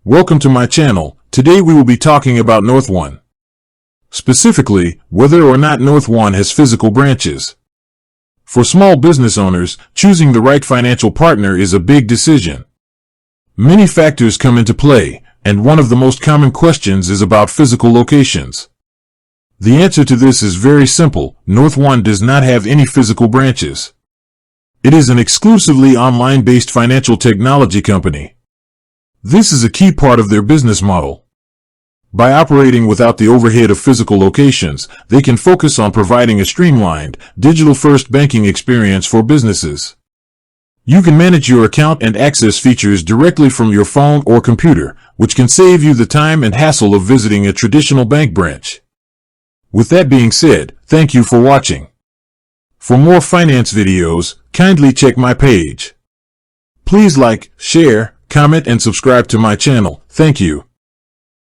Welcome to my channel. Today we will be talking about Northone. Specifically, whether or not Northone has physical branches. For small business owners, choosing the right financial partner is a big decision. Many factors come into play, and one of the most common questions is about physical locations. The answer to this is very simple. Northone does not have any physical branches. It is an exclusively online-based financial technology company. This is a key part of their business model. By operating without the overhead of physical locations, they can focus on providing a streamlined, digital-first banking experience for businesses. You can manage your account and access features directly from your phone or computer, which can save you the time and hassle of visiting a traditional bank branch. With that being said, thank you for watching. For more finance videos, kindly check my page. Please like, share, comment and subscribe to my channel. Thank you.